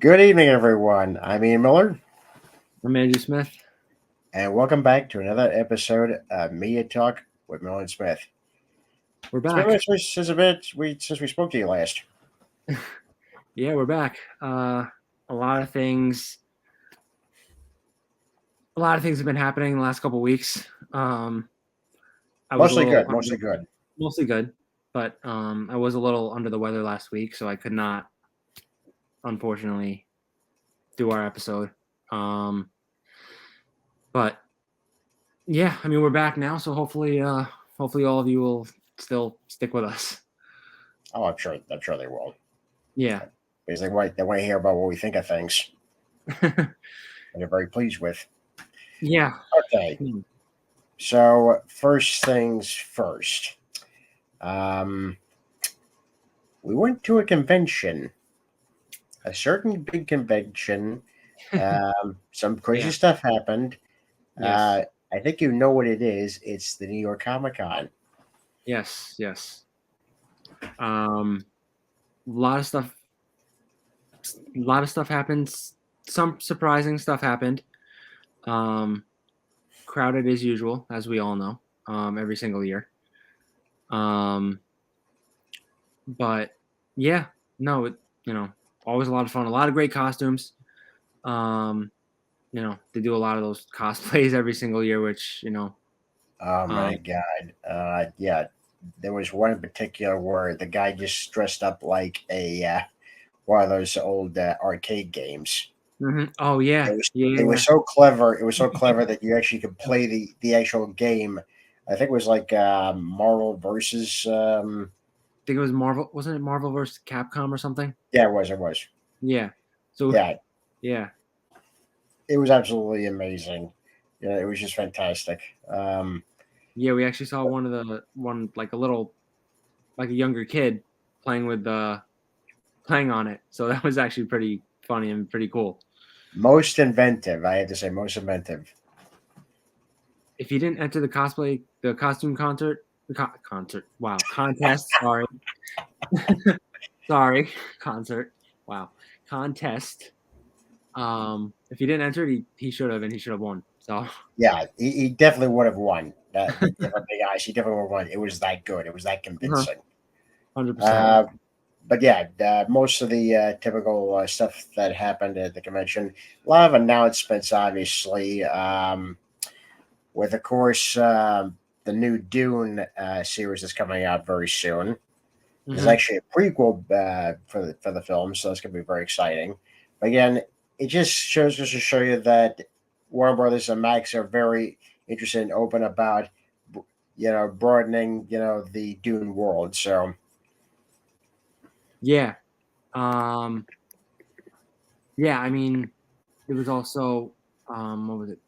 Good evening, everyone. I'm Ian Miller, I'm Andrew Smith. and welcome back to another episode of Media Talk with Miller and Smith. We're It's been a back. minute since we spoke to you last. Yeah, we're back. A lot of things. A lot of things have been happening in the last couple of weeks. I was a Mostly little good, mostly good. mostly good, but I was a little under the weather last week, so I could not, unfortunately, do our episode. Um, but yeah, I mean we're back now, so hopefully all of you will still stick with us. Oh, I'm sure they will. Yeah. Because they want to hear about what we think of things, and they're very pleased with. Yeah. Okay, so first things first. Um, we went to a convention, a certain big convention. Some crazy Yeah. stuff happened. Yes. I think you know what it is. It's the New York Comic Con. Yes. Yes. A lot of stuff happened. Some surprising stuff happened. Um, Crowded as usual, as we all know, every single year. Um, but yeah, no, always a lot of fun. A lot of great costumes. Um, they do a lot of those cosplays every single year, which Oh um, my god. Yeah, there was one in particular where the guy just dressed up like a one of those old arcade games. oh yeah, It was it yeah. was so clever. It was so clever that you actually could play the actual game. I think it was like Marvel versus. I think it was Marvel. Wasn't it Marvel versus Capcom or something? Yeah, it was. It was. Yeah. So Yeah, yeah, it was absolutely amazing. Yeah, it was just fantastic. yeah. We actually saw one like a little like a younger kid playing with playing on it. So that was actually pretty funny and pretty cool. Most inventive. I have to say, most inventive. If you didn't enter the costume concert, wow, contest, sorry, sorry, concert, wow, contest. If he didn't enter, he should have, and he should have won. So Yeah, he definitely would have won. If I'm being honest, he definitely would have won. It was that good. It was that uh-huh, convincing. 100%. Uh, but yeah, most of the typical stuff that happened at the convention, a lot of announcements, obviously, with, of course, the new Dune series is coming out very soon. There's Hmm. actually a prequel for the film, so that's going to be very exciting. But again, it just to show you that Warner Brothers and Max are very interested and open about broadening the Dune world. So Yeah, um, yeah. I mean, there was also what was it?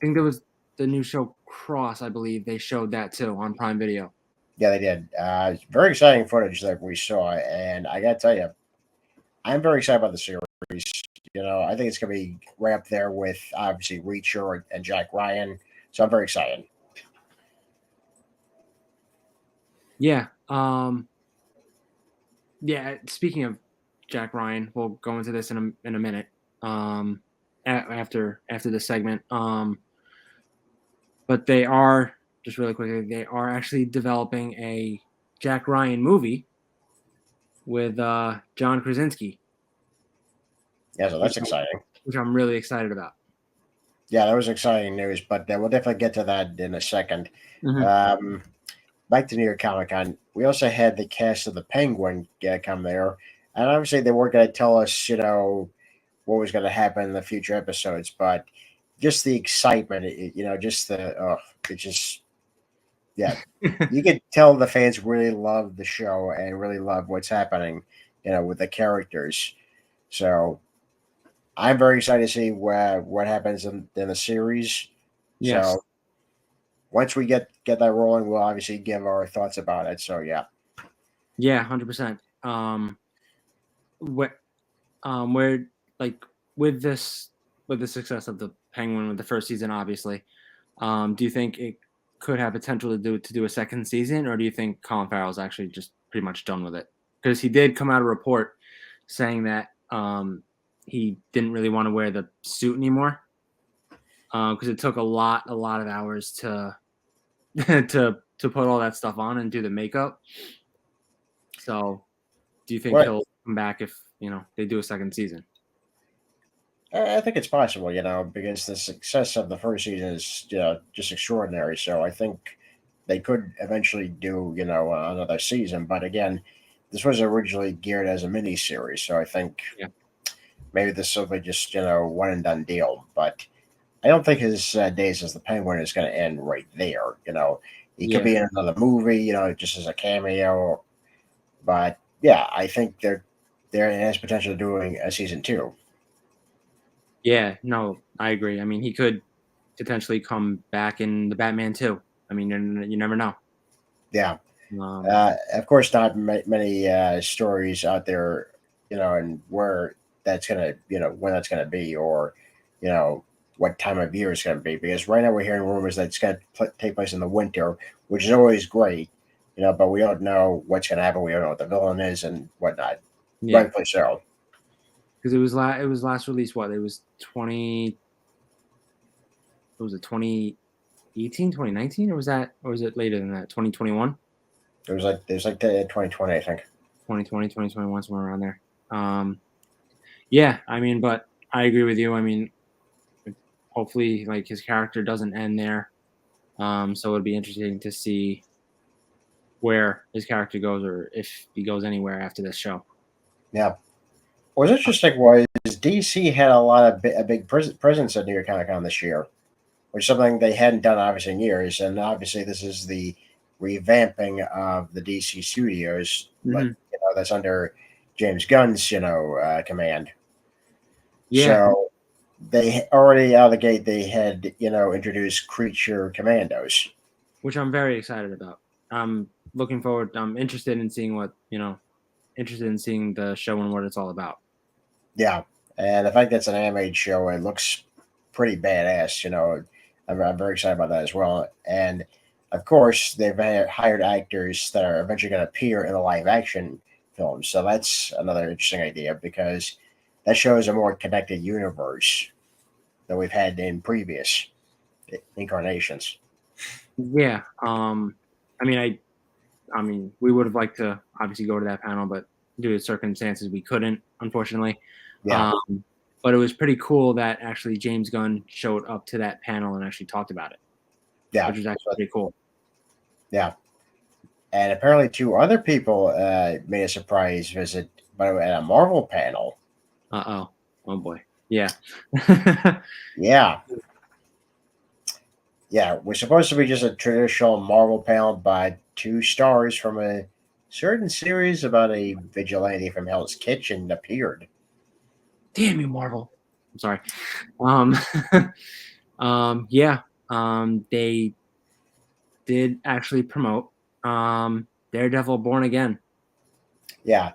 I think there was the new show Cross. I believe they showed that too on Prime Video. yeah, they did. It's very exciting footage that we saw, and I got to tell you, I'm very excited about the series. I think it's going to be right up there with obviously Reacher and Jack Ryan. So I'm very excited. Yeah. Yeah. Speaking of Jack Ryan, we'll go into this in a minute. After this segment. But they are just really quickly. They are actually developing a Jack Ryan movie with John Krasinski, Yeah, so which that's exciting. I'm really excited about. Yeah, that was exciting news, but we'll definitely get to that in a second. Hmm. Um, Back to New York Comic Con, we also had the cast of the Penguin come there, and obviously they weren't going to tell us, what was going to happen in the future episodes, but just the excitement, just it just, yeah, you could tell the fans really love the show and really love what's happening, with the characters. So I'm very excited to see what happens in the series. Yes. So once we get that rolling, we'll obviously give our thoughts about it. So yeah, Yeah. 100%. What where like with this with the success of the Penguin with the first season, obviously, do you think it could have potential to do a second season, or do you think Colin Farrell's actually just pretty much done with it? Because he did come out a report saying that he didn't really want to wear the suit anymore because it took a lot of hours to to put all that stuff on and do the makeup. So, do you think What he'll come back if they do a second season? I think it's possible, because the success of the first season is, just extraordinary. So I think they could eventually do, another season. But again, this was originally geared as a mini series, so I think Yeah, maybe this will be just, one and done deal. But I don't think his days as the Penguin is going to end right there. He could yeah, be in another movie, just as a cameo. But yeah, I think there has potential of doing a season two. yeah. No, I agree. I mean, he could potentially come back in the Batman too. I mean, you never know. Yeah. Um, Of course, not many stories out there, and where that's gonna, when that's gonna be, or you know, what time of year it's gonna be. Because right now we're hearing rumors that it's gonna take place in the winter, which is always great, but we don't know what's gonna happen. We don't know what the villain is and whatnot. yeah, Rightfully so. because it was last released. What it was 20. What was it 2018, 2019, or was it later than that? 2021, It was like the 2020, I think. 2020, 2021, somewhere around there. Yeah, I mean, but I agree with you. I mean, hopefully, like his character doesn't end there. So it'd be interesting to see where his character goes, or if he goes anywhere after this show. Yeah. What was interesting was DC had a lot of a big presence at New York Comic Con this year, which is something they hadn't done obviously in years. And obviously, this is the revamping of the DC studios, like Hmm. that's under James Gunn's command. Yeah, So they already out of the gate they had introduced Creature Commandos. which I'm very excited about. I'm looking forward. I'm interested in seeing interested in seeing the show and what it's all about. Yeah, and the fact that it's an animated show, it looks pretty badass. I'm very excited about that as well. And of course, they've hired actors that are eventually going to appear in the live action film. So that's another interesting idea because that shows a more connected universe than we've had in previous incarnations. Yeah. I mean, we would have liked to obviously go to that panel, but due to circumstances, we couldn't, unfortunately. Yeah, Um, but it was pretty cool that actually James Gunn showed up to that panel and actually talked about it, yeah, which was actually but, pretty cool. yeah. And apparently, two other people made a surprise visit, but at a Marvel panel. Oh, oh boy, yeah, Yeah, yeah, we're supposed to be just a traditional Marvel panel by two stars from a certain series about a vigilante from Hell's Kitchen appeared. damn you, Marvel. I'm sorry. Um, yeah, they did actually promote Daredevil Born Again. Yeah,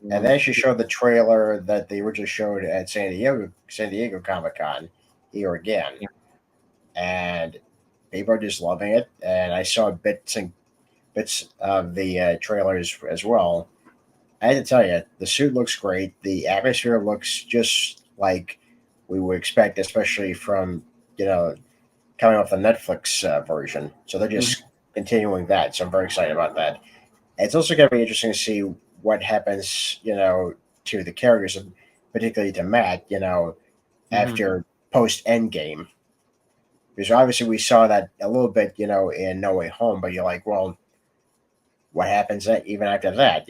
and Um, they actually showed the trailer that they originally showed at San Diego Comic Con here again, yeah. and people are just loving it. And I saw bits of the trailers as well. I had to tell you, the suit looks great. The atmosphere looks just like we would expect, especially from you know coming off the Netflix version. So they're Mhm, just continuing that. So I'm very excited about that. It's also going to be interesting to see what happens, to the characters, and particularly to Matt, mhm. after post Endgame. Because obviously we saw that a little bit, in No Way Home, but you're like, well, what happens even after that?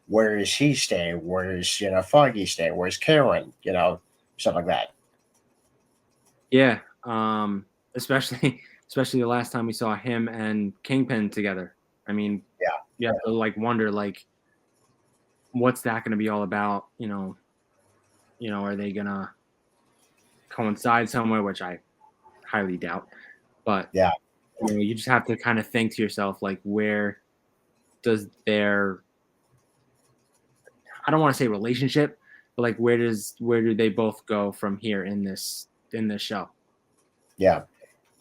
Where is he staying? Where is Foggy staying? Where's Karen? Stuff like that. Yeah, especially especially the last time we saw him and Kingpin together. I mean, Yeah, you have to like wonder like what's that going to be all about? Are they gonna coincide somewhere, which I highly doubt. But yeah, you just have to kind of think to yourself like, where does their I don't want to say relationship, but like where do they both go from here in this show? yeah.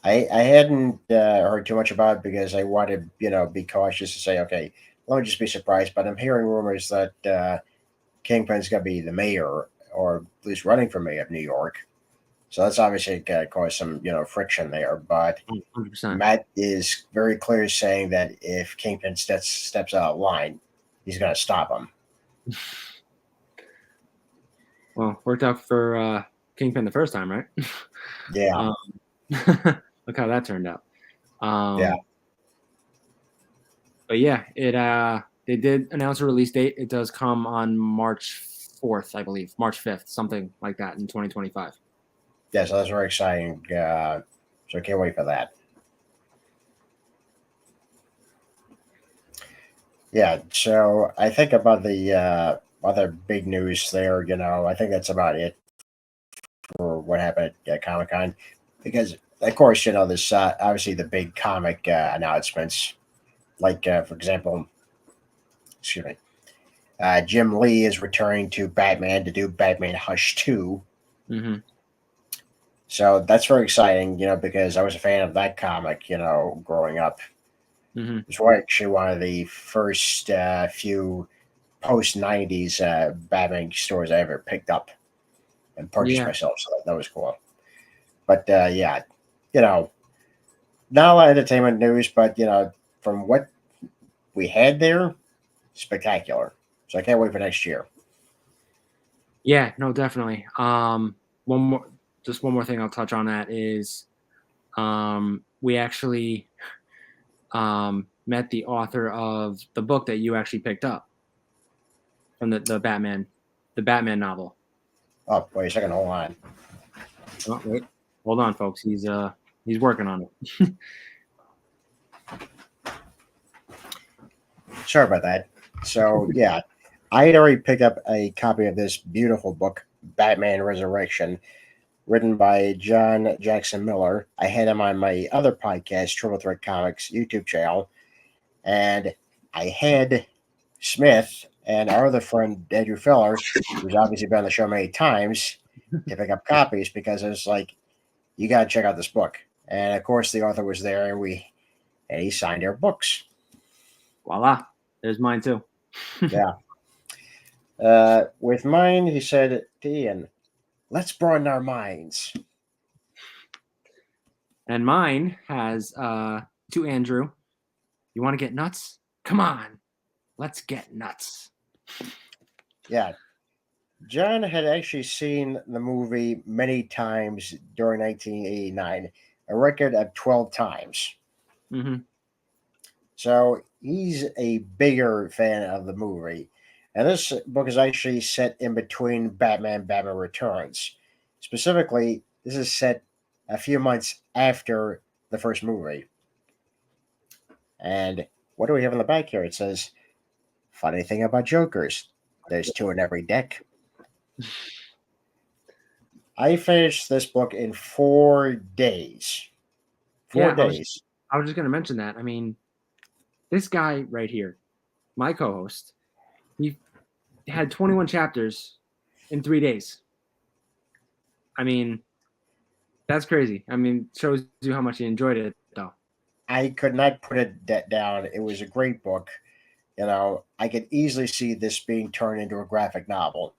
I hadn't heard too much about it because I wanted be cautious to say okay, let me just be surprised. But I'm hearing rumors that Kingpin's going to be the mayor or at least running for mayor of New York. So that's obviously going to cause some, friction there. But 100%. Matt is very clear saying that if Kingpin steps out of line, he's going to stop him. Well, worked out for Kingpin the first time, right? Yeah, Look how that turned out. yeah. But yeah, they did announce a release date. It does come on March 4th, I believe, March 5th, something like that in 2025. Yeah, so that's very exciting. So I can't wait for that. Yeah, so I think about the other big news there, I think that's about it for what happened at Comic Con. Because, of course, there's obviously the big comic announcements. Like, for example, excuse me, Jim Lee is returning to Batman to do Batman Hush 2. Mm-hmm. So that's very exciting, because I was a fan of that comic, growing up. Mm-hmm. It's actually one of the first few post 90s Batman stores I ever picked up and purchased Yeah. myself. So that was cool. But yeah, you know, not a lot of entertainment news, but from what we had there, spectacular. So I can't wait for next year. Yeah, no, definitely. One more, just one more thing I'll touch on that is, we actually met the author of the book that you actually picked up from the Batman novel. Oh, wait a second, hold on. Oh, wait, hold on, folks. He's working on it. Sorry about that. So yeah, I had already picked up a copy of this beautiful book, Batman Resurrection, written by John Jackson Miller. I had him on my other podcast, Triple Threat Comics YouTube channel, and I had Smith and our other friend Andrew Feller, who's obviously been on the show many times, to pick up copies because it was like, you got to check out this book. And of course, the author was there, and he signed our books. Voila, there's mine too. Yeah. With mine, he said to Ian, let's broaden our minds. And mine has to Andrew. You want to get nuts? Come on, let's get nuts. Yeah. John had actually seen the movie many times during 1989, a record of 12 times. Mm-hmm. So he's a bigger fan of the movie. And this book is actually set in between Batman Returns. Specifically, this is set a few months after the first movie. And what do we have in the back here? It says, funny thing about Jokers, there's two in every deck. I finished this book in 4 days. Four Yeah, days. I was just gonna mention that. I mean, this guy right here, my co-host, he had 21 chapters in 3 days. I mean, that's crazy. I mean, shows you how much he enjoyed it, though. I could not put it down. It was a great book. I could easily see this being turned into a graphic novel.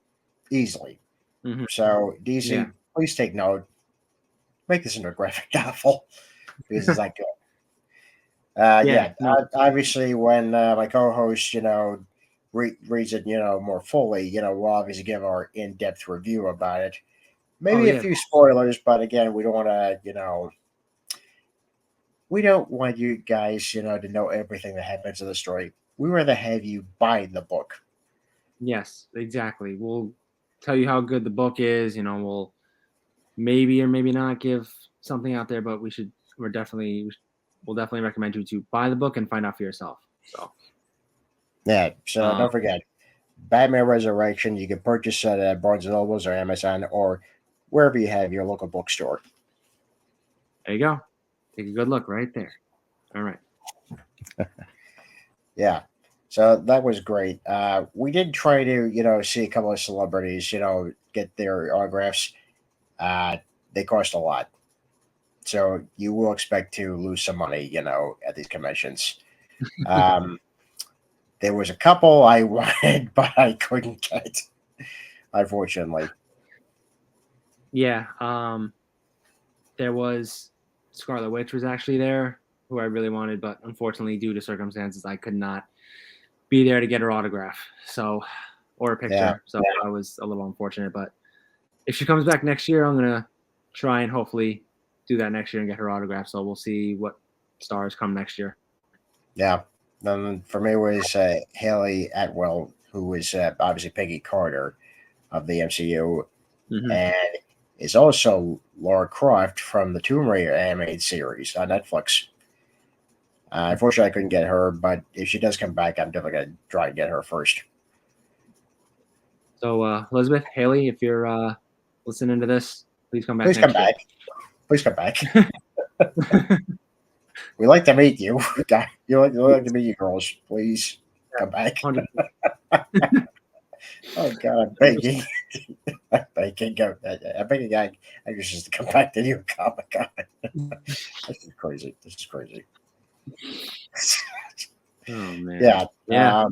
Easily. Mm-hmm. So, Yeah. DC, please take note. Make this into a graphic novel because it's that good. Yeah. No. Obviously, when my co-host, reads it, more fully, we'll obviously give our in-depth review about it. Oh Maybe a yeah. few spoilers, but again, we don't want to, we don't want you guys, to know everything that happens in the story. We rather have you buy the book. Yes. Exactly. We'll tell you how good the book is. We'll maybe or maybe not give something out there, but we'll definitely recommend you to buy the book and find out for yourself. So Yeah, so um, don't forget, Batman Resurrection. You can purchase it at Barnes and Nobles or Amazon or wherever you have your local bookstore. there you go. Take a good look right there. All right. Yeah, so that was great. We did try to, see a couple of celebrities, get their autographs. They cost a lot, so you will expect to lose some money, at these conventions. Um, there was a couple I wanted, but I couldn't get, unfortunately. Yeah. There was Scarlet Witch was actually there, who I really wanted, but unfortunately, due to circumstances, I could not be there to get her autograph. So, or a Yeah, picture. So that was a little unfortunate. But if she comes back next year, I'm gonna try and hopefully do that next year and get her autograph. So we'll see what stars come next year. yeah. Then for me was Haley Atwell, who was obviously Peggy Carter of the MCU, Hmm. and is also Laura Croft from the Tomb Raider animated series on Netflix. Unfortunately, I couldn't get her, but if she does come back, I'm definitely going to try and get her first. So Elizabeth, Haley, if you're listening to this, please come back Please come next year. back. Please come back. We like to meet you. You like to meet you girls. Please come back. 100%. Oh God, I'm begging. I'm begging. I'm begging actresses to come back to New York Comic Con. This is crazy. This is crazy. Oh man. Yeah. Yeah.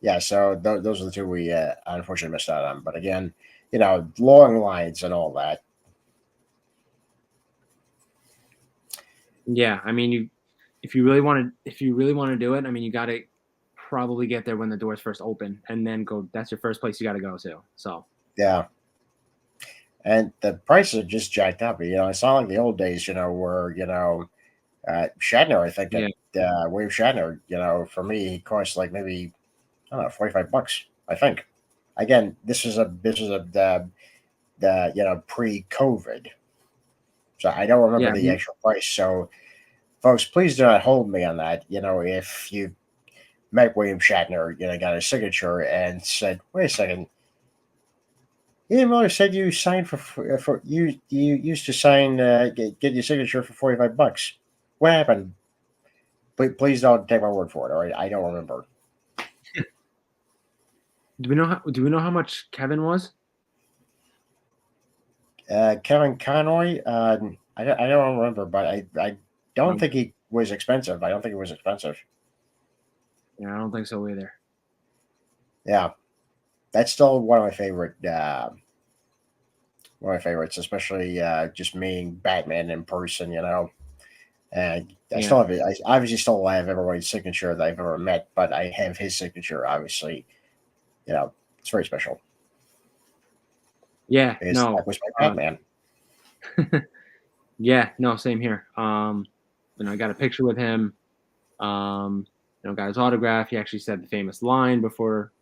Yeah. So those are the two we unfortunately missed out on. But again, long lines and all that. Yeah. I mean, if you really want to do it, I mean, you got to probably get there when the doors first open, and then go. That's your first place you got to go to. So Yeah. And the prices are just jacked up. It's not like the old days, where, Shatner, I think yeah, that William Shatner, for me, he cost like maybe, I don't know, $45, I think. Again, this is a the pre-COVID. So I don't remember yeah, the actual price. So folks, please do not hold me on that. If you met William Shatner, got his signature and said, wait a second, Ian Miller said you signed for you used to sign get your signature for $45. What happened? Please don't take my word for it. All right, I don't remember. Do we know how much Kevin was? Kevin Conroy. I don't remember, but I don't Um, think he was expensive. I don't think it was expensive. yeah, I don't think so either. Yeah, that's still one of my favorites, especially just meeting Batman in person. And I Yeah, still have it. I obviously still have everybody's signature that I've ever met, but I have his signature. Obviously, it's very special yeah, because no, that was my Batman. yeah, no, same here. I got a picture with him. Got his autograph. He actually said the famous line before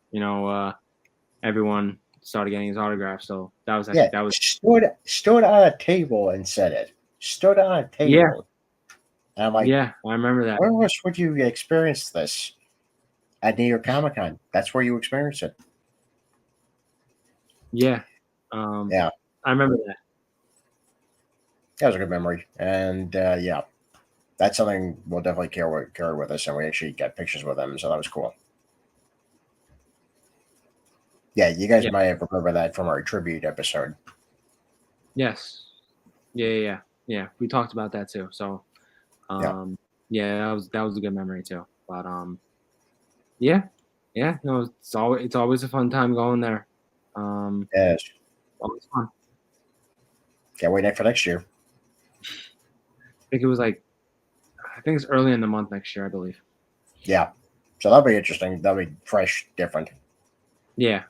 everyone started getting his autograph. So Yeah, that was stood on a table and said it. Stood on a yeah, table, and I'm like, yeah, I remember that. where else would you experience this? At New York Comic Con. That's where you experience it. Yeah, um, Yeah, I remember that. that was a good memory, and yeah, that's something we'll definitely carry with us, and we actually got pictures with them, so that was cool. Yeah, you guys Yeah, might have remember that from our tribute episode. yes, yeah. We talked about that too. So Yeah, yeah, that was a good memory too. But yeah, yeah, no, it's always a fun time going there. Um, yes. always fun. Can't wait for next year. I think it was like I think it's early in the month next year, I believe. Yeah, so that'll be interesting. That'll be fresh, different. Yeah.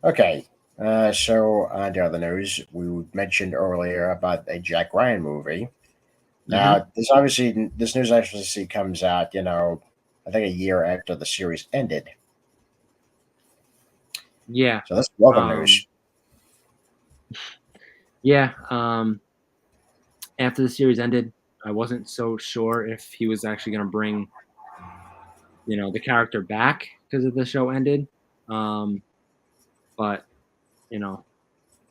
Okay, so on to other news. We mentioned earlier about a Jack Ryan movie. Hmm. Now, this news actually comes out, I think a year after the series ended. Yeah. So that's welcome Um, news. yeah. After the series ended, I wasn't so sure if he was actually going to bring, the character back because of the show ended. Um, but you know,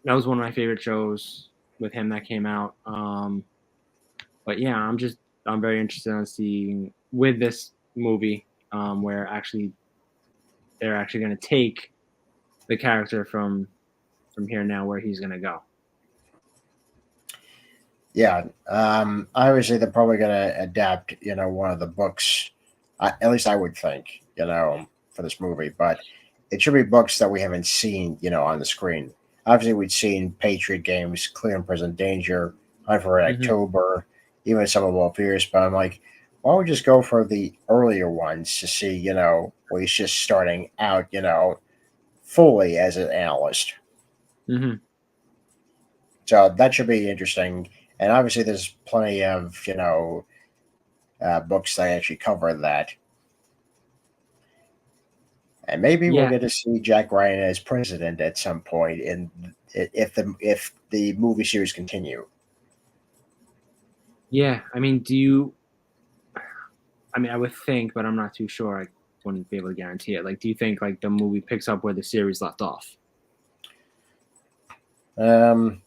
that was one of my favorite shows with him that came out. But yeah, I'm very interested in seeing with this movie, where actually they're actually going to take the character from here now where he's going to go. Yeah, obviously they're probably going to adapt, one of the books. At least I would think, for this movie. But it should be books that we haven't seen, on the screen. obviously we'd seen Patriot Games, Clear and Present Danger, Hunt for Red Hmm. October, even some of Will Pierce. But I'm like, why don't we just go for the earlier ones to see, where he's just starting out, fully as an analyst. Hmm. So that should be interesting. And obviously, there's plenty of books that actually cover that. And maybe we'll Yeah, get to see Jack Ryan as president at some point in if the movie series continue. yeah. I mean, do you? I mean, I would think, but I'm not too sure. I wouldn't be able to guarantee it. Like, do you think like the movie picks up where the series left off? Um,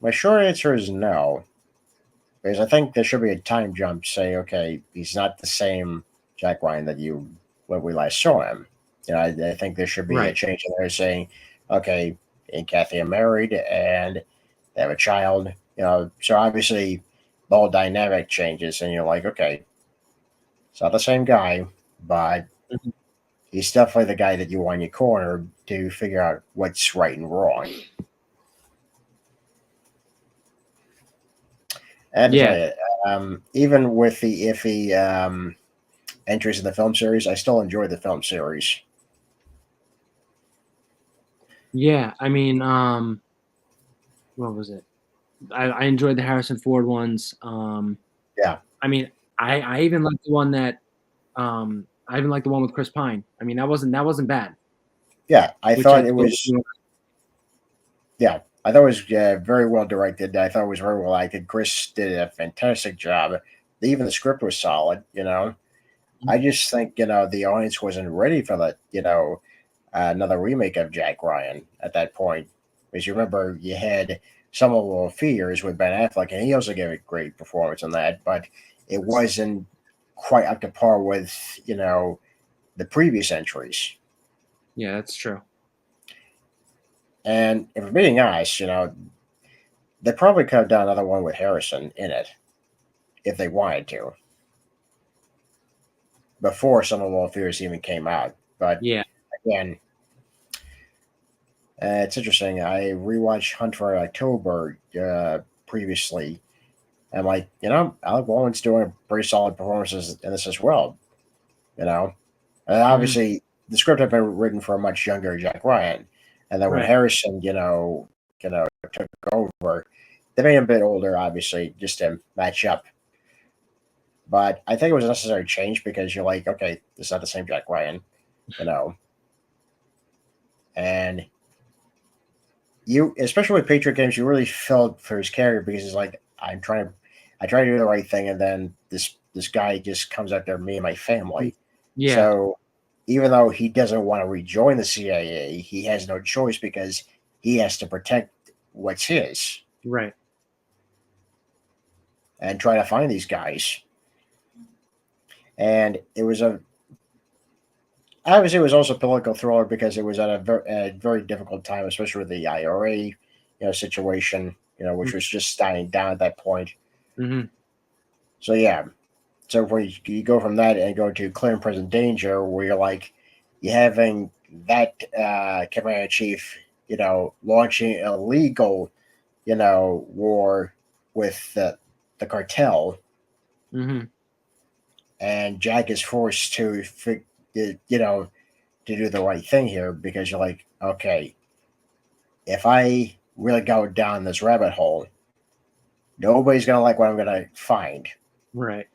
my short answer is no, because I think there should be a time jump. Say, okay, he's not the same Jack Ryan that you when we last saw him. I think there should be a Right. change in there, saying, okay, and Kathy are married and they have a child. So obviously the whole dynamic changes, and you're like, okay, it's not the same guy, but Mhm. he's definitely the guy that you want in your corner to figure out what's right and wrong. And to tell Yeah, you, even with the iffy entries in the film series, I still enjoy the film series. yeah. I mean, what was it? I enjoyed the Harrison Ford ones. Yeah, I mean, I even like the one that I even like the one with Chris Pine. I mean, that wasn't bad. yeah. I Which I thought it thought, was, yeah, I thought it was very well directed. I thought it was very well acted. Chris did a fantastic job. Even the script was solid. I just think the audience wasn't ready for that. Another remake of Jack Ryan at that point. Because you remember you had Some of Our Fears with Ben Affleck, and he also gave a great performance on that, but it wasn't quite up to par with, the previous entries. yeah, that's true. And if we're being honest, they probably could have done another one with Harrison in it if they wanted to before Some of Our Fears even came out. But Yeah. again, it's interesting. I rewatched Hunt for October previously. And like, Alec Baldwin's doing a pretty solid performances in this as well. And Hmm. obviously the script had been written for a much younger Jack Ryan, and then when Right. Harrison, took over, they made him a bit older, obviously, just to match up. But I think it was a necessary change because you're like, okay, this is not the same Jack Ryan, you know, and you, especially with Patriot games, you really felt for his character because he's like, I try to do the right thing, and then this guy just comes after me and my family. Yeah. So even though he doesn't want to rejoin the CIA, he has no choice because he has to protect what's his Right. and try to find these guys. And it was a obviously it was also a political thriller because it was at a very difficult time, especially with the IRA, situation, which was just dying down at that point. Hmm. So yeah, so where you go from that and go to Clear and Present Danger, where you're like, you having that commander in chief, launching a legal, war with the cartel, Hmm. and Jack is forced to, you know, to do the right thing here because you're like, okay, if I really go down this rabbit hole, nobody's gonna like what I'm gonna find. Right.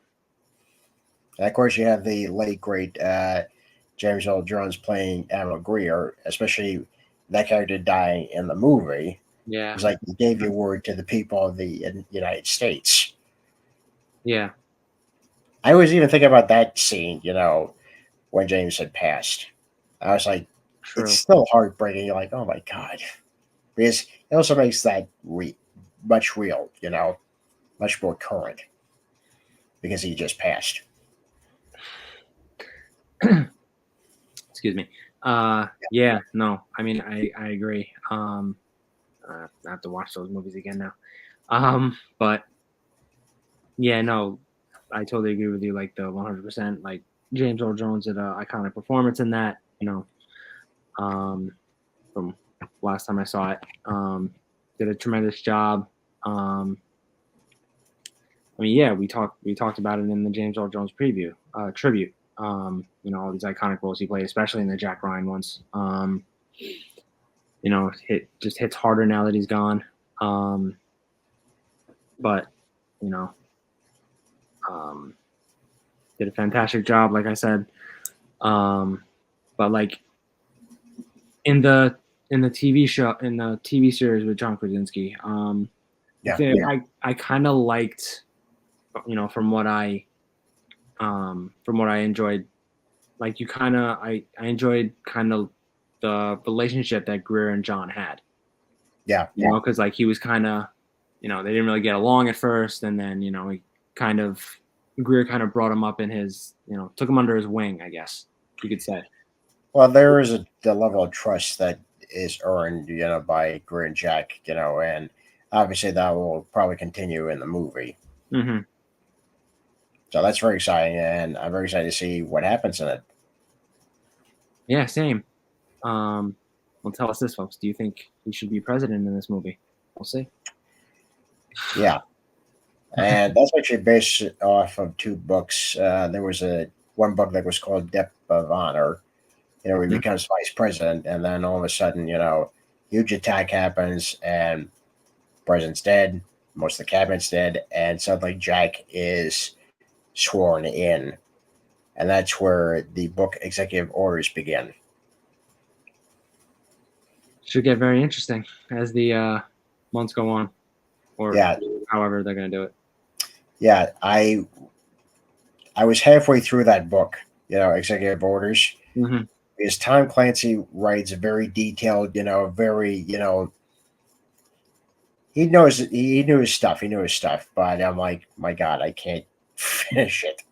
And of course, you have the late great James Earl Jones playing Admiral Greer, especially that character dying in the movie. Yeah. It's like he gave your word to the people of the United States. Yeah. I was even thinking about that scene, when James had passed. I was like, it's True. still heartbreaking. You're like, oh my God. Because it also makes that much real, much more current because he just passed. Excuse me. Yeah, no. I mean, I agree. I have to watch those movies again now. But yeah, no, I totally agree with you. Like the 100%. Like James Earl Jones did an iconic performance in that. Um, from last time I saw it. Did a tremendous job. I mean, yeah, we talked about it in the James Earl Jones preview tribute. All these iconic roles he played, especially in the Jack Ryan ones. Just hits harder now that he's gone. But you know, did a fantastic job, like I said. But like in the TV show, in the TV series with John Krasinski, Yeah, I kind of liked, from what I enjoyed, like I enjoyed kind of the relationship that Greer and John had. yeah, Because like he was kind of, they didn't really get along at first, and then he kind of Greer kind of brought him up in his, took him under his wing, I guess you could say. Well, there is the level of trust that is earned, by Greer and Jack, and obviously that will probably continue in the movie. Mm-hmm. So that's very exciting, and I'm very excited to see what happens in it. Yeah, same. Well, tell us this, folks. Do you think he should be president in this movie? We'll see. Yeah, and that's actually based off of two books. There was one book that was called Depth of Honor. He Mhm. becomes vice president, and then all of a sudden, huge attack happens, and president's dead, most of the cabinet's dead, and suddenly Jack is sworn in, and that's where the book executive orders begin. Should get very interesting as the months go on, or Yeah, however they're going to do it. yeah. I was halfway through that book, executive orders, Mm-hmm. because Tom Clancy writes very detailed, very, he knew his stuff. He knew his stuff. But I'm like, my God, I can't finish it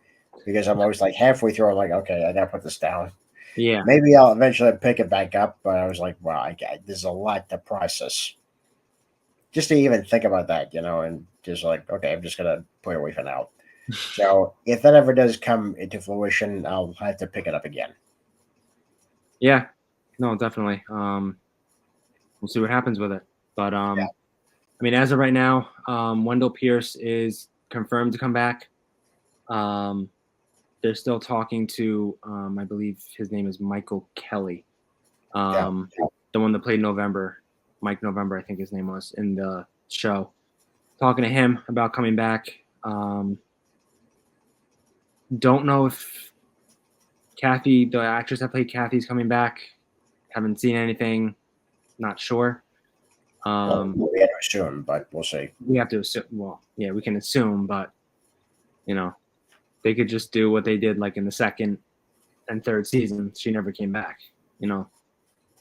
because I'm always like halfway through. I'm like, okay, I gotta put this down. Yeah, Maybe I'll eventually pick it back up. But I was like, wow, there's a lot to process just to even think about that, and just like, okay, I'm just gonna put it away for now. So if that ever does come into fruition, I'll have to pick it up again. yeah, no, definitely. We'll see what happens with it. But Yeah, I mean, as of right now, Wendell Pierce is confirmed to come back. Um, they're still talking to, I believe his name is Michael Kelly, yeah, the one that played November, Mike November, I think his name was in the show. Talking to him about coming back. Don't know if Kathy, the actress that played Kathy, is coming back. Haven't seen anything. Not sure. well, we had to assume, but we'll see. We have to assume. Well, yeah, we can assume, but you know, they could just do what they did like in the second and third season. She never came back.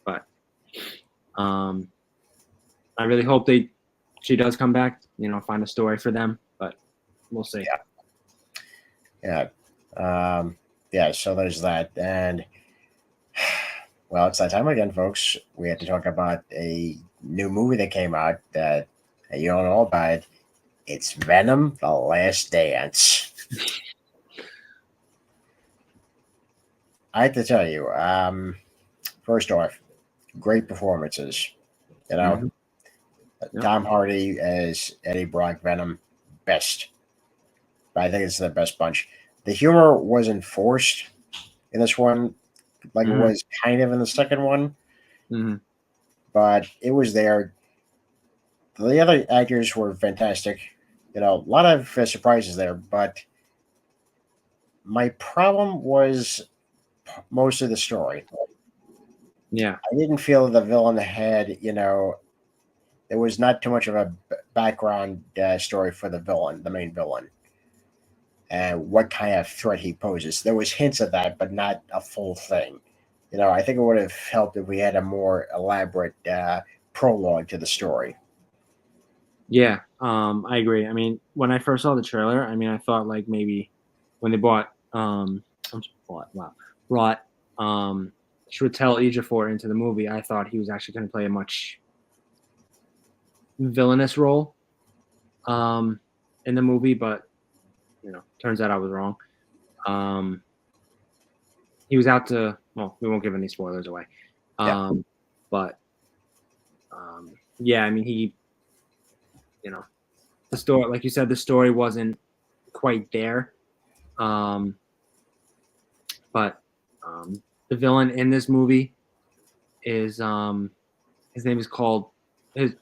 But I really hope she does come back. Find a story for them, but we'll see. Yeah, yeah. So there's that, and well, it's that time again, folks. We had to talk about a new movie that came out that you don't know about. It's Venom: The Last Dance. I have to tell you, first off, great performances. You know, Mm-hmm. Yep. Tom Hardy as Eddie Brock Venom, best. I think it's the best bunch. The humor wasn't forced in this one, like it Mm-hmm. was kind of in the second one, Mm-hmm. but it was there. The other actors were fantastic. A lot of surprises there, but my problem was most of the story. Yeah. I didn't feel the villain had, there was not too much of a background story for the villain, the main villain, and what kind of threat he poses. There was hints of that, but not a full thing. I think it would have helped if we had a more elaborate prologue to the story. Yeah. I agree. I mean, when I first saw the trailer, I mean, I thought like maybe when they brought Chiwetel Ejiofor into the movie, I thought he was actually going to play a much villainous role in the movie, but turns out I was wrong. Um, he was out to, well, we won't give any spoilers away. Yeah. But Yeah, I mean, he, you know, the story, like you said, the story wasn't quite there. Um, but the villain in this movie is his name is called his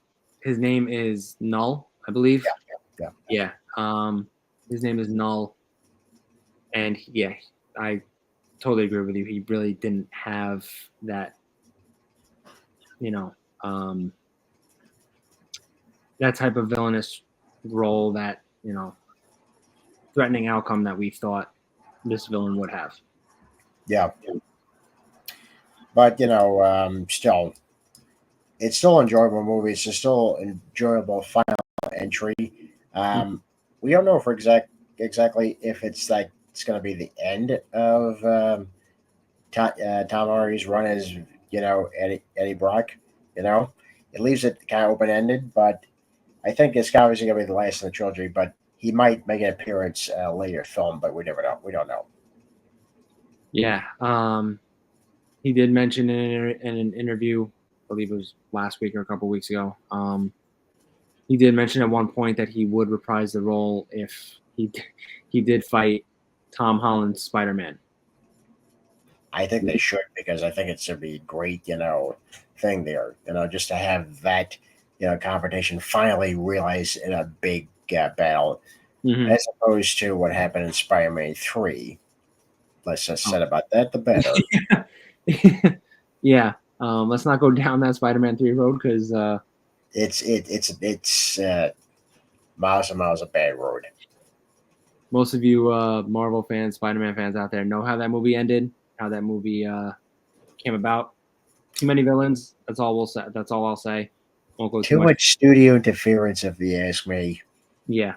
his name is Null, I believe. Yeah. Yeah. His name is Null, and yeah, I totally agree with you. He really didn't have that, you know, um, that type of villainous role, that, threatening outcome that we thought this villain would have. Yeah. But still, it's still enjoyable movie. It's a still enjoyable final entry. Mhm. Um, we don't know for exactly if it's like it's going to be the end of Tom Hardy's run as Eddie Brock. You know, it leaves it kind of open ended, but I think it's obviously going to be the last in the trilogy. But he might make an appearance later film, but we never know. We don't know. Yeah. He did mention in an interview, I believe it was last week or a couple weeks ago. He did mention at one point that he would reprise the role if he did fight Tom Holland's Spider Man. I think they should because I think it should be a great, thing there. Just to have that, confrontation finally realize in a big battle, Hmm. as opposed to what happened in Spider-Man 3. Less Oh. said about that, the better. Yeah. Let's not go down that Spider Man 3 road because It's miles and miles of bad road. most of you Marvel fans, Spider Man fans out there know how that movie ended, how that movie came about. Too many villains. That's all we'll say. That's all I'll say. Won't go too Too much. much studio interference, if you ask me. Yeah.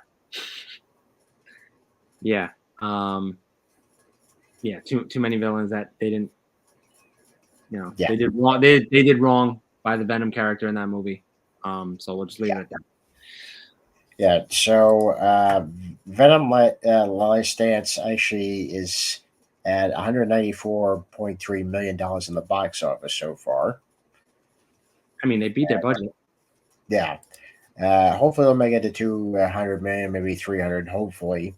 Yeah. Um, yeah. Too many villains that they didn't. Yeah, They did wrong. They did wrong by the Venom character in that movie. So we'll just leave it yeah, at that. yeah. So Venom Last Dance actually is at $194.3 million in the box office so far. I mean, they beat their budget. Yeah. Hopefully they'll make it to 200 million, maybe 300. Hopefully,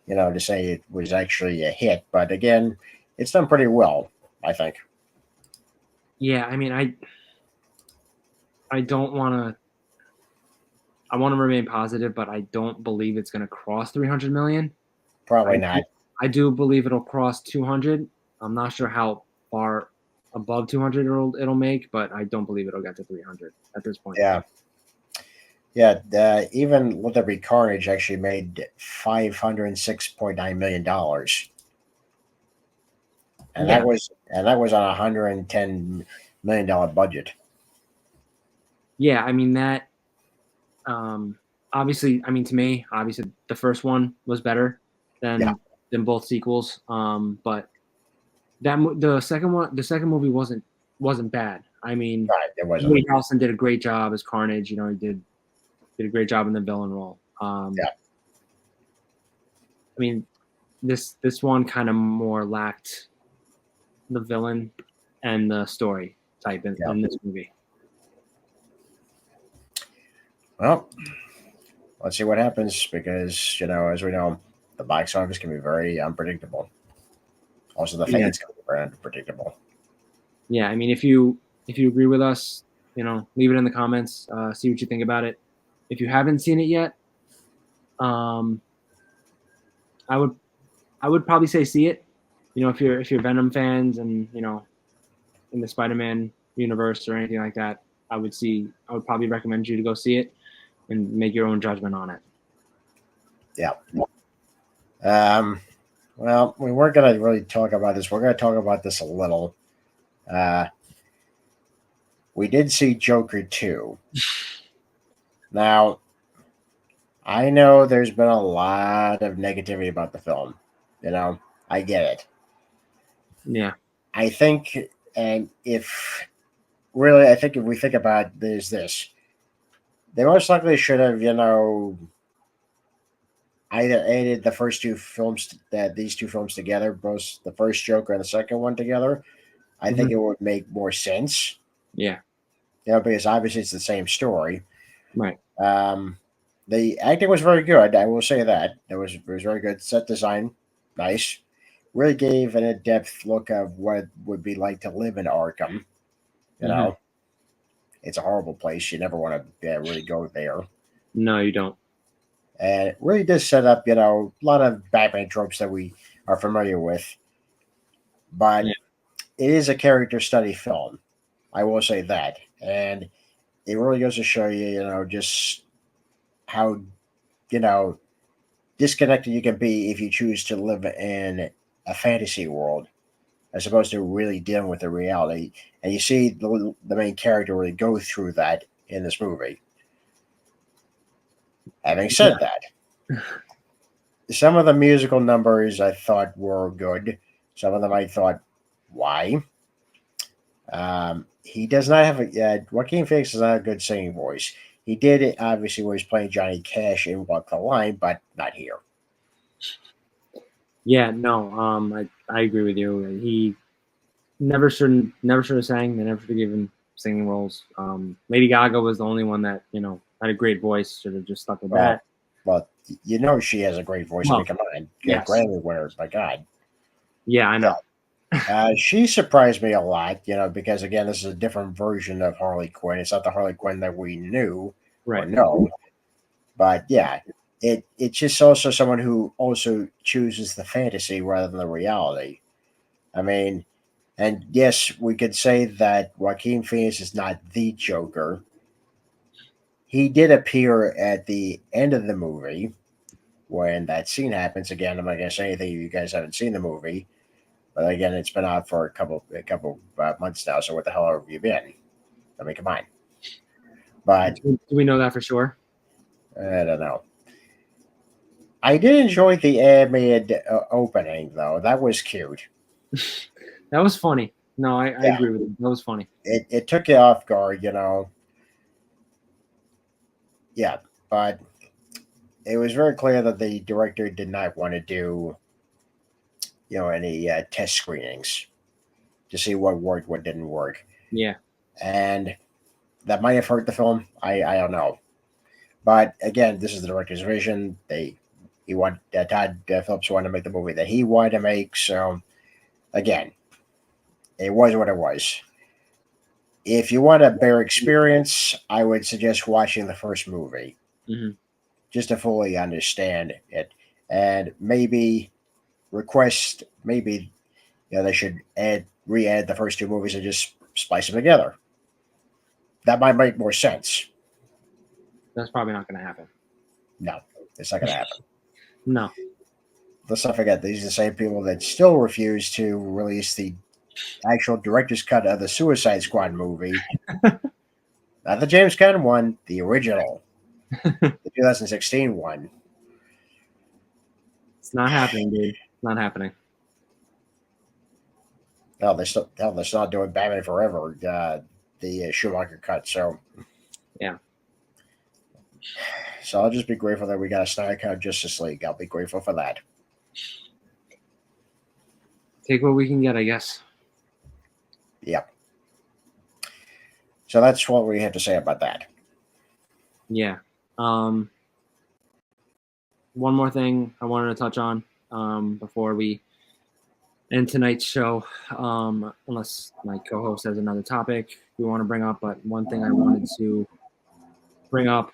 to say it was actually a hit. But again, it's done pretty well, I think. Yeah. I mean, I don't want to. I want to remain positive, but I don't believe it's going to cross 300 million. Probably I not. I do believe it'll cross 200. I'm not sure how far above 200 it'll make, but I don't believe it'll get to 300 at this point. Yeah. Yeah. Even Let There Be Carnage actually made $506.9 million, and Yeah. that was on $110 million budget. Yeah. I mean, that, um, obviously, I mean, to me, obviously, the first one was better Yeah. than both sequels. But the second movie wasn't bad. I mean, Right. It wasn't. Woody Harrelson did a great job as Carnage. He did a great job in the villain role. Yeah. I mean, this one kind of more lacked the villain and the story type Yeah. in this movie. Well, let's see what happens because as we know, the box office can be very unpredictable. Also, the Yeah, fans can be very unpredictable. yeah. I mean, if you agree with us, leave it in the comments. See what you think about it. If you haven't seen it yet, um, I would I would probably say see it. If you're Venom fans and in the Spider-Man universe or anything like that, I would probably recommend you to go see it and make your own judgment on it. Yeah. Um, well, we weren't going to really talk about this. We're going to talk about this a little. Uh, we did see Joker 2. Now, I know there's been a lot of negativity about the film. I get it. Yeah. I think, and if really, I think if we think about this, they most likely should have, either edited the first two films, that these two films together, both the first Joker and the second one together. I think Mhm. it would make more sense. Yeah. because obviously it's the same story. Right. Um, the acting was very good. I will say that it was very good. Set design, nice. Really gave an in-depth look of what it would be like to live in Arkham. You Hmm. know, it's a horrible place. You never want to really go there. No, you don't. And it really does set up, a lot of Batman tropes that we are familiar with. But Yeah. it is a character study film. I will say that. And it really goes to show you, just how, you know, disconnected you can be if you choose to live in a fantasy world as opposed to really dealing with the reality. And you see the main character really go through that in this movie. Having Yeah. said that, some of the musical numbers I thought were good. Some of them I thought, why? He does not have Joaquin Phoenix does not have a good singing voice. He did it obviously when he was playing Johnny Cash in Walk the Line, but not here. Yeah. No. I agree with you. He never should have sang. They never should have given singing roles. Lady Gaga was the only one that had a great voice. Should have just stuck with Well, that. well, she has a great voice. I Well, mean, come on, yes. Grammy winner, my God. Yeah, I know. She surprised me a lot, because again, this is a different version of Harley Quinn. It's not the Harley Quinn that we knew or Right. know, but yeah, it's just also someone who also chooses the fantasy rather than the reality. I mean, and yes, we could say that Joaquin Phoenix is not the Joker. He did appear at the end of the movie when that scene happens. Again, I'm not going to say anything if you guys haven't seen the movie, but again, it's been out for a couple months now. So what the hell have you been? I mean, come on. But Do we know that for sure? I don't know. I did enjoy the animated opening though. That was cute. That was funny. No, I Yeah, agree with you. That was funny. it took you off guard, Yeah, but it was very clear that the director did not want to do, any test screenings to see what worked, what didn't work, Yeah. and that might have hurt the film. I don't know, but again, this is the director's vision. He wanted Todd Phillips wanted to make the movie that he wanted to make. So again, it was what it was. If you want a better experience, I would suggest watching the first movie Hmm. just to fully understand it, and maybe request maybe they should re-add the first two movies and just splice them together. That might make more sense. That's probably not going to happen. No, it's not going to happen. No. Let's not forget these are the same people that still refuse to release the actual director's cut of the Suicide Squad movie, not the James Gunn one, the original, the 2016 one. It's not happening, dude. It's not happening. They're still not doing Batman Forever, the Schumacher cut. Yeah. So I'll just be grateful that we got a Snyder cut of Justice League. I'll be grateful for that. Take what we can get, I guess. Yep. So that's what we have to say about that. Yeah. Um, One more thing I wanted to touch on before we end tonight's show, unless my co-host has another topic we want to bring up. But one thing I wanted to bring up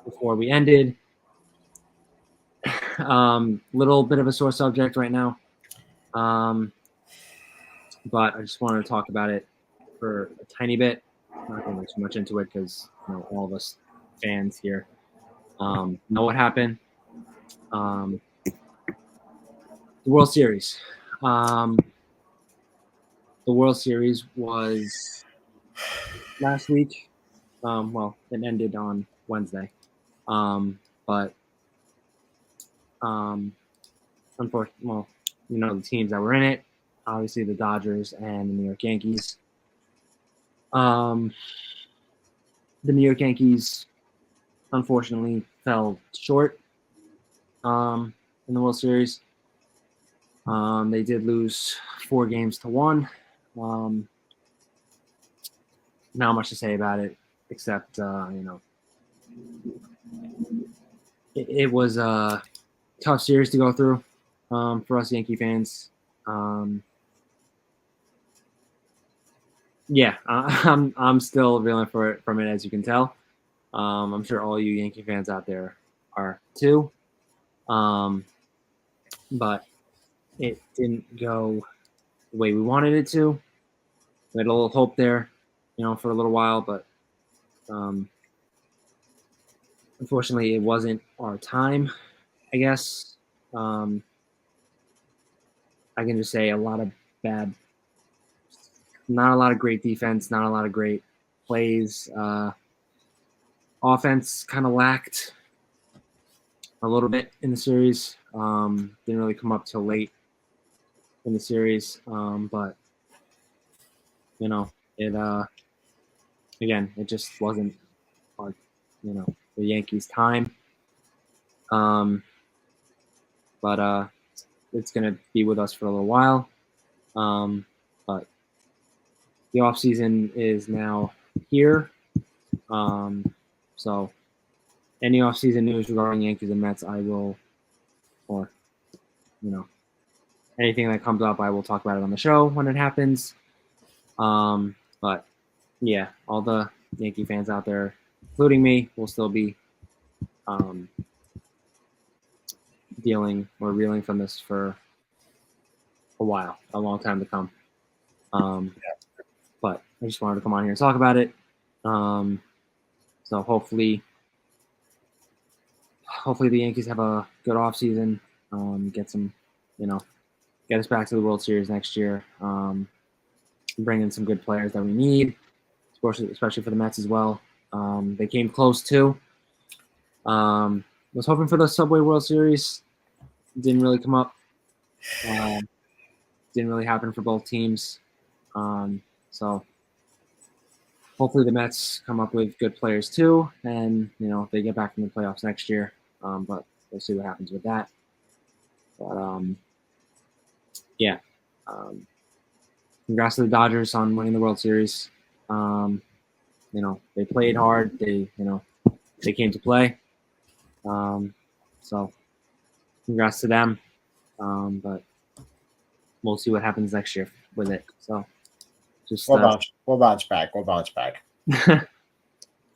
before we ended, little bit of a sore subject right now, but I just wanted to talk about it for a tiny bit. I'm not going to go too much into it because all of us fans here know what happened. The World Series. The World Series was last week. Well, it ended on Wednesday. But unfortunately, well, the teams that were in it, obviously the Dodgers and the New York Yankees. The New York Yankees, unfortunately, fell short in the World Series. They did lose 4-1. not much to say about it, except it was a tough series to go through for us Yankee fans. Yeah, I'm still reeling from it, as you can tell. I'm sure all you Yankee fans out there are too. But it didn't go the way we wanted it to. We had a little hope there, for a little while, but unfortunately, it wasn't our time, I guess. I can just say a lot of bad, not a lot of great defense, not a lot of great plays. Offense kind of lacked a little bit in the series. Didn't really come up till late in the series, but it again, it just wasn't our, the Yankees' time. But it's gonna be with us for a little while. But the off season is now here. So any off season news regarding Yankees and Mets, I will, or anything that comes up, I will talk about it on the show when it happens. But yeah, all the Yankee fans out there, including me, will still be dealing or reeling from this for a while, a long time to come. But I just wanted to come on here and talk about it. So hopefully the Yankees have a good offseason, get some, get us back to the World Series next year, bring in some good players that we need, especially for the Mets as well. They came close too. Was hoping for the Subway World Series. Didn't really come up. Didn't really happen for both teams. So hopefully the Mets come up with good players too, and they get back in the playoffs next year. But we'll see what happens with that. But yeah, congrats to the Dodgers on winning the World Series. They played hard. They came to play. So congrats to them. But we'll see what happens next year with it. So just we'll bounce back. We'll bounce back.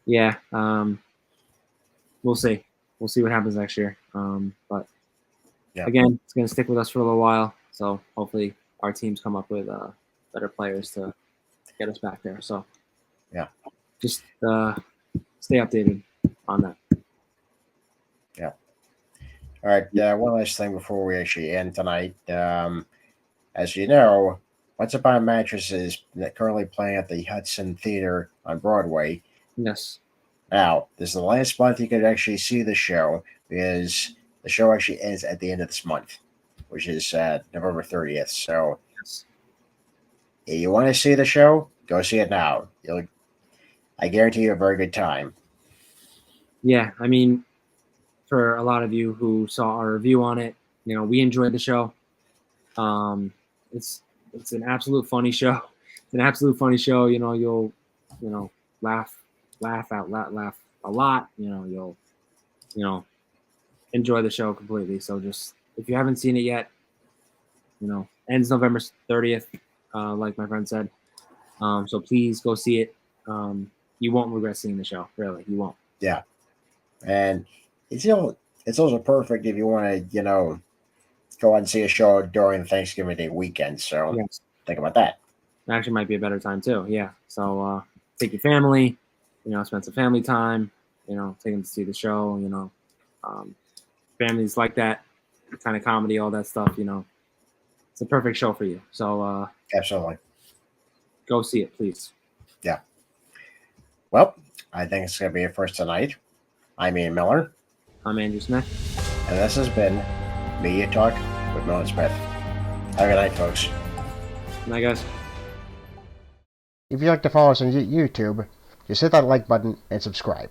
Yeah. We'll see. We'll see what happens next year. But again, it's going to stick with us for a little while. So hopefully our teams come up with better players to get us back there. So yeah, just stay updated on that. Yeah. All right. One last thing before we actually end tonight. As you know, Once Upon a Mattress is currently playing at the Hudson Theater on Broadway. Yes. Now, this is the last month you could actually see the show because the show actually ends at the end of this month, which is November 30th. So, if you want to see the show, go see it now. I guarantee you a very good time. Yeah, I mean, for a lot of you who saw our review on it, we enjoyed the show. It's an absolute funny show. It's an absolute funny show. You'll laugh a lot. You'll enjoy the show completely. So just if you haven't seen it yet, ends November 30th, like my friend said. So please go see it. You won't regret seeing the show. Really, you won't. Yeah, and it's also perfect if you want to go and see a show during Thanksgiving Day weekend. So think about that. It actually might be a better time too. Yeah. So take your family, spend some family time, take them to see the show, families like that kind of comedy, all that stuff, it's a perfect show for you. So absolutely. Go see it, please. Yeah. Well, I think it's going to be it for us tonight. I'm Ian Miller. I'm Andrew Smith. And this has been Media Talk with Miller Smith. Have a good night, folks. Good night, guys. If you'd like to follow us on YouTube, just hit that like button and subscribe.